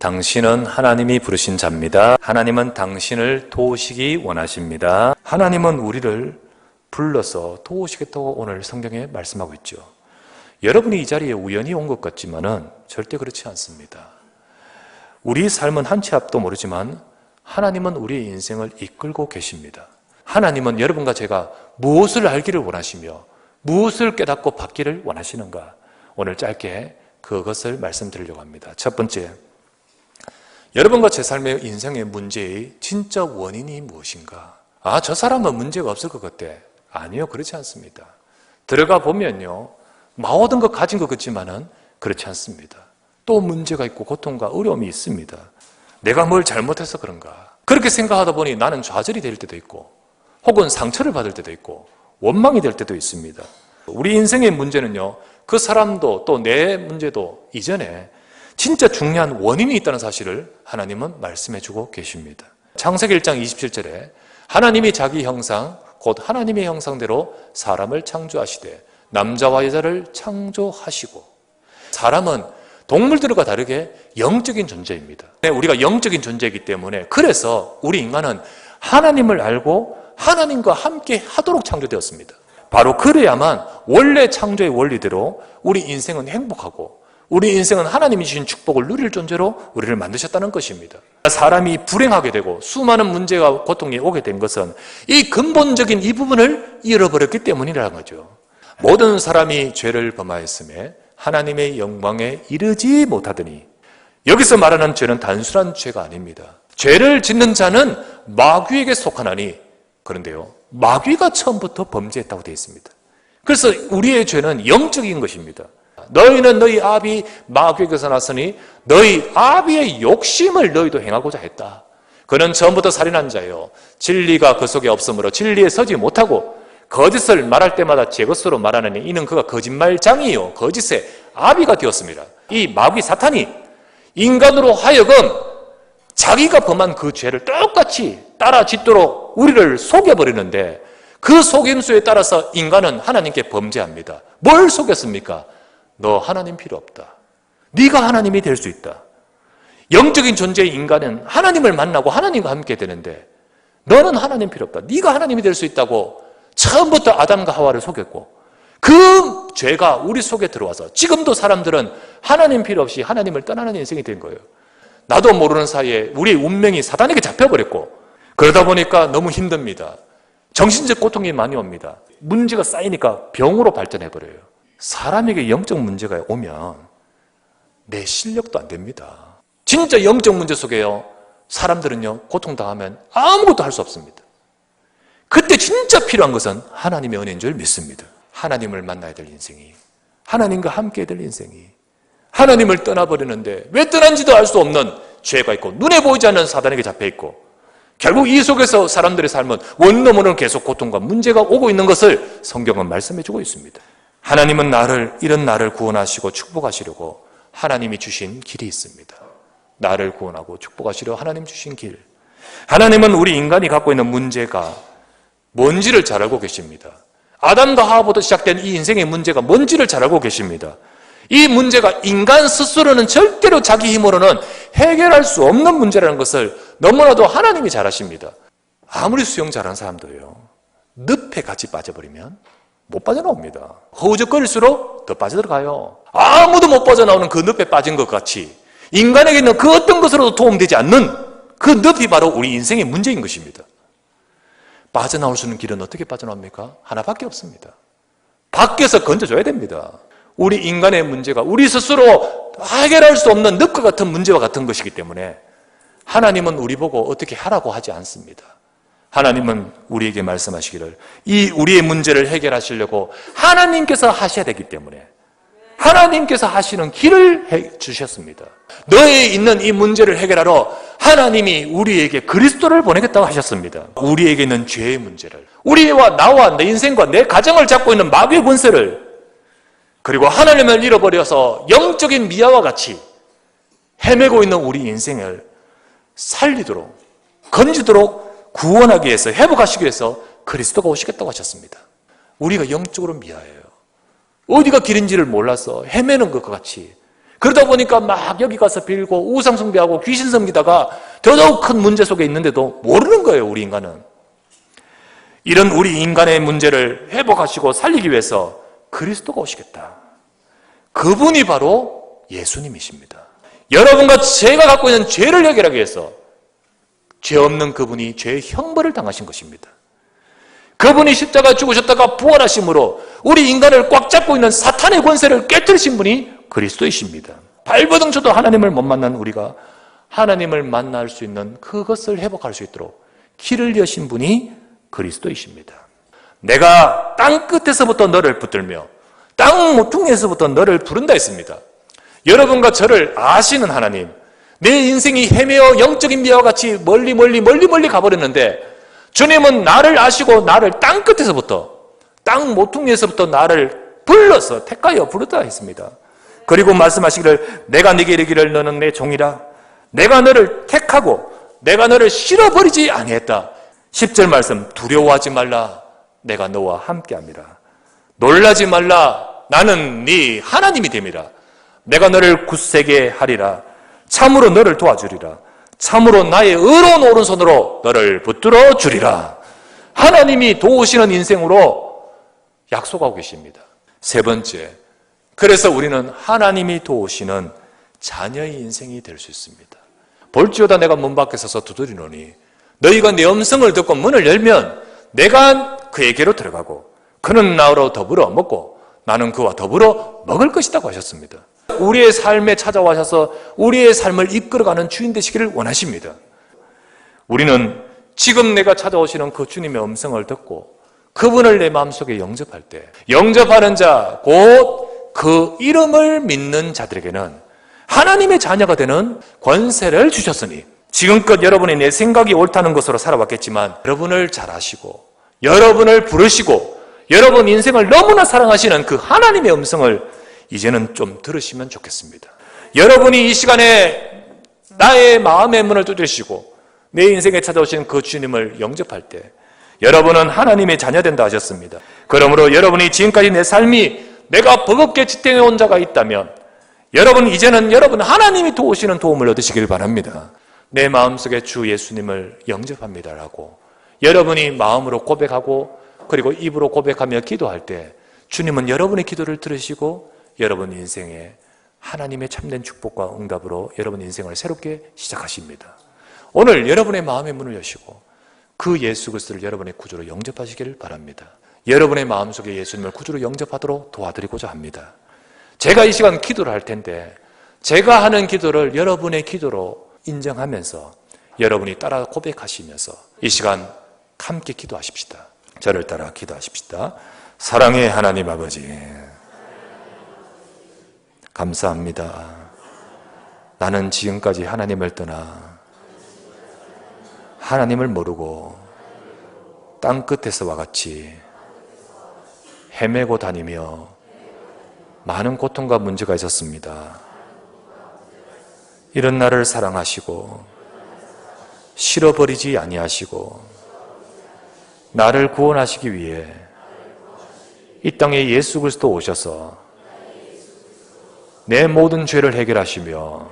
당신은 하나님이 부르신 자입니다. 하나님은 당신을 도우시기 원하십니다. 하나님은 우리를 불러서 도우시겠다고 오늘 성경에 말씀하고 있죠. 여러분이 이 자리에 우연히 온 것 같지만은 절대 그렇지 않습니다. 우리 삶은 한 치 앞도 모르지만 하나님은 우리의 인생을 이끌고 계십니다. 하나님은 여러분과 제가 무엇을 알기를 원하시며 무엇을 깨닫고 받기를 원하시는가, 오늘 짧게 그것을 말씀드리려고 합니다. 첫 번째, 여러분과 제 삶의 인생의 문제의 진짜 원인이 무엇인가? 저 사람은 문제가 없을 것 같아. 아니요, 그렇지 않습니다. 들어가 보면요, 모든 것 가진 것 같지만은 그렇지 않습니다. 또 문제가 있고 고통과 어려움이 있습니다. 내가 뭘 잘못해서 그런가? 그렇게 생각하다 보니 나는 좌절이 될 때도 있고 혹은 상처를 받을 때도 있고 원망이 될 때도 있습니다. 우리 인생의 문제는요, 그 사람도 또 내 문제도 이전에 진짜 중요한 원인이 있다는 사실을 하나님은 말씀해 주고 계십니다. 창세기 1장 27절에 하나님이 자기 형상 곧 하나님의 형상대로 사람을 창조하시되 남자와 여자를 창조하시고, 사람은 동물들과 다르게 영적인 존재입니다. 우리가 영적인 존재이기 때문에 그래서 우리 인간은 하나님을 알고 하나님과 함께 하도록 창조되었습니다. 바로 그래야만 원래 창조의 원리대로 우리 인생은 행복하고 우리 인생은 하나님이 주신 축복을 누릴 존재로 우리를 만드셨다는 것입니다. 사람이 불행하게 되고 수많은 문제와 고통이 오게 된 것은 이 근본적인 이 부분을 잃어버렸기 때문이라는 거죠. 모든 사람이 죄를 범하였음에 하나님의 영광에 이르지 못하더니, 여기서 말하는 죄는 단순한 죄가 아닙니다. 죄를 짓는 자는 마귀에게 속하나니, 그런데요, 마귀가 처음부터 범죄했다고 되어 있습니다. 그래서 우리의 죄는 영적인 것입니다. 너희는 너희 아비 마귀에게서 났으니 너희 아비의 욕심을 너희도 행하고자 했다. 그는 처음부터 살인한 자요, 진리가 그 속에 없으므로 진리에 서지 못하고 거짓을 말할 때마다 제 것으로 말하느니 이는 그가 거짓말장이요 거짓의 아비가 되었습니다. 이 마귀 사탄이 인간으로 하여금 자기가 범한 그 죄를 똑같이 따라 짓도록 우리를 속여버리는데, 그 속임수에 따라서 인간은 하나님께 범죄합니다. 뭘 속였습니까? 너 하나님 필요 없다. 네가 하나님이 될 수 있다. 영적인 존재의 인간은 하나님을 만나고 하나님과 함께 되는데 너는 하나님 필요 없다. 네가 하나님이 될 수 있다고 처음부터 아담과 하와를 속였고, 그 죄가 우리 속에 들어와서 지금도 사람들은 하나님 필요 없이 하나님을 떠나는 인생이 된 거예요. 나도 모르는 사이에 우리의 운명이 사단에게 잡혀버렸고, 그러다 보니까 너무 힘듭니다. 정신적 고통이 많이 옵니다. 문제가 쌓이니까 병으로 발전해버려요. 사람에게 영적 문제가 오면 내 실력도 안 됩니다. 진짜 영적 문제 속에요, 사람들은요, 고통당하면 아무것도 할 수 없습니다. 그때 진짜 필요한 것은 하나님의 은혜인 줄 믿습니다. 하나님을 만나야 될 인생이, 하나님과 함께 될 인생이, 하나님을 떠나버리는데 왜 떠난지도 알 수 없는 죄가 있고 눈에 보이지 않는 사단에게 잡혀있고, 결국 이 속에서 사람들의 삶은 원너머는 계속 고통과 문제가 오고 있는 것을 성경은 말씀해주고 있습니다. 하나님은 이런 나를 구원하시고 축복하시려고 하나님이 주신 길이 있습니다. 나를 구원하고 축복하시려 하나님 주신 길. 하나님은 우리 인간이 갖고 있는 문제가 뭔지를 잘 알고 계십니다. 아담과 하와부터 시작된 이 인생의 문제가 뭔지를 잘 알고 계십니다. 이 문제가 인간 스스로는 절대로 자기 힘으로는 해결할 수 없는 문제라는 것을 너무나도 하나님이 잘 아십니다. 아무리 수영 잘하는 사람도요, 늪에 같이 빠져버리면 못 빠져나옵니다. 허우적거릴수록 더 빠져들어가요. 아무도 못 빠져나오는 그 늪에 빠진 것 같이 인간에게는 그 어떤 것으로도 도움되지 않는 그 늪이 바로 우리 인생의 문제인 것입니다. 빠져나올 수 있는 길은 어떻게 빠져나옵니까? 하나밖에 없습니다. 밖에서 건져줘야 됩니다. 우리 인간의 문제가 우리 스스로 해결할 수 없는 늪과 같은 문제와 같은 것이기 때문에 하나님은 우리 보고 어떻게 하라고 하지 않습니다. 하나님은 우리에게 말씀하시기를 이 우리의 문제를 해결하시려고 하나님께서 하셔야 되기 때문에 하나님께서 하시는 길을 주셨습니다. 너에 있는 이 문제를 해결하러 하나님이 우리에게 그리스도를 보내겠다고 하셨습니다. 우리에게 있는 죄의 문제를, 우리와 나와 내 인생과 내 가정을 잡고 있는 마귀의 권세를, 그리고 하나님을 잃어버려서 영적인 미아와 같이 헤매고 있는 우리 인생을 살리도록, 건지도록 구원하기 위해서, 회복하시기 위해서 그리스도가 오시겠다고 하셨습니다. 우리가 영적으로 미아예요. 어디가 길인지를 몰라서 헤매는 것과 같이 그러다 보니까 막 여기 가서 빌고 우상 숭배하고 귀신 섬기다가 더더욱 큰 문제 속에 있는데도 모르는 거예요, 우리 인간은. 이런 우리 인간의 문제를 회복하시고 살리기 위해서 그리스도가 오시겠다. 그분이 바로 예수님이십니다. 여러분과 제가 갖고 있는 죄를 해결하기 위해서 죄 없는 그분이 죄의 형벌을 당하신 것입니다. 그분이 십자가 죽으셨다가 부활하심으로 우리 인간을 꽉 잡고 있는 사탄의 권세를 깨뜨리신 분이 그리스도이십니다. 발버둥 쳐도 하나님을 못 만난 우리가 하나님을 만날 수 있는 그것을 회복할 수 있도록 길을 여신 분이 그리스도이십니다. 내가 땅 끝에서부터 너를 붙들며 땅 모퉁이에서부터 너를 부른다 했습니다. 여러분과 저를 아시는 하나님, 내 인생이 헤매어 영적인 미와 같이 멀리 가버렸는데 주님은 나를 아시고 나를 땅 끝에서부터 땅 모퉁이에서부터 나를 불러서 택하여 부르다 했습니다. 그리고 말씀하시기를 내가 네게 이르기를 너는 내 종이라 내가 너를 택하고 내가 너를 실어버리지 아니했다. 10절 말씀 두려워하지 말라 내가 너와 함께함이라 놀라지 말라 나는 네 하나님이 됨이라 내가 너를 굳세게 하리라 참으로 너를 도와주리라 참으로 나의 의로운 오른손으로 너를 붙들어 주리라. 하나님이 도우시는 인생으로 약속하고 계십니다. 세 번째, 그래서 우리는 하나님이 도우시는 자녀의 인생이 될 수 있습니다. 볼지어다 내가 문 밖에 서서 두드리노니 너희가 내 음성을 듣고 문을 열면 내가 그에게로 들어가고 그는 나로 더불어 먹고 나는 그와 더불어 먹을 것이라고 하셨습니다. 우리의 삶에 찾아와셔서 우리의 삶을 이끌어가는 주인 되시기를 원하십니다. 우리는 지금 내가 찾아오시는 그 주님의 음성을 듣고 그분을 내 마음속에 영접할 때 영접하는 자 곧 그 이름을 믿는 자들에게는 하나님의 자녀가 되는 권세를 주셨으니 지금껏 여러분이 내 생각이 옳다는 것으로 살아왔겠지만 여러분을 잘 아시고 여러분을 부르시고 여러분 인생을 너무나 사랑하시는 그 하나님의 음성을 이제는 좀 들으시면 좋겠습니다. 여러분이 이 시간에 나의 마음의 문을 두드리시고 내 인생에 찾아오신 그 주님을 영접할 때 여러분은 하나님의 자녀 된다 하셨습니다. 그러므로 여러분이 지금까지 내 삶이 내가 버겁게 지탱해 온 자가 있다면 여러분 이제는 여러분 하나님이 도우시는 도움을 얻으시길 바랍니다. 내 마음속에 주 예수님을 영접합니다라고 여러분이 마음으로 고백하고 그리고 입으로 고백하며 기도할 때 주님은 여러분의 기도를 들으시고 여러분 인생에 하나님의 참된 축복과 응답으로 여러분 인생을 새롭게 시작하십니다. 오늘 여러분의 마음의 문을 여시고 그 예수 그리스도를 여러분의 구주로 영접하시기를 바랍니다. 여러분의 마음속에 예수님을 구주로 영접하도록 도와드리고자 합니다. 제가 이 시간 기도를 할 텐데 제가 하는 기도를 여러분의 기도로 인정하면서 여러분이 따라 고백하시면서 이 시간 함께 기도하십시다. 저를 따라 기도하십시다. 사랑의 하나님 아버지 감사합니다. 나는 지금까지 하나님을 떠나 하나님을 모르고 땅끝에서와 같이 헤매고 다니며 많은 고통과 문제가 있었습니다. 이런 나를 사랑하시고 실어버리지 아니하시고 나를 구원하시기 위해 이 땅에 예수 그리스도 오셔서 내 모든 죄를 해결하시며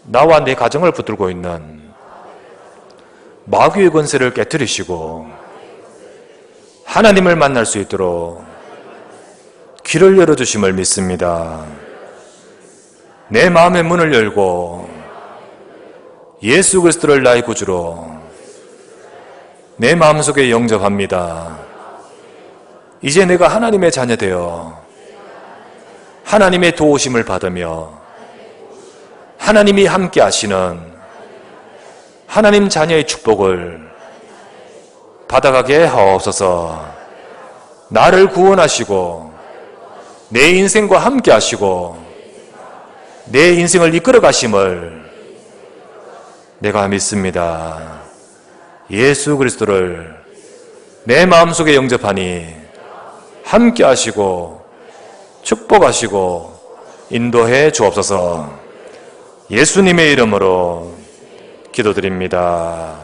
나와 내 가정을 붙들고 있는 마귀의 권세를 깨뜨리시고 하나님을 만날 수 있도록 길을 열어주심을 믿습니다. 내 마음의 문을 열고 예수 그리스도를 나의 구주로 내 마음속에 영접합니다. 이제 내가 하나님의 자녀 되어 하나님의 도우심을 받으며 하나님이 함께 하시는 하나님 자녀의 축복을 받아가게 하옵소서. 나를 구원하시고 내 인생과 함께 하시고 내 인생을 이끌어 가심을 내가 믿습니다. 예수 그리스도를 내 마음속에 영접하니 함께 하시고 축복하시고 인도해 주옵소서. 예수님의 이름으로 기도드립니다.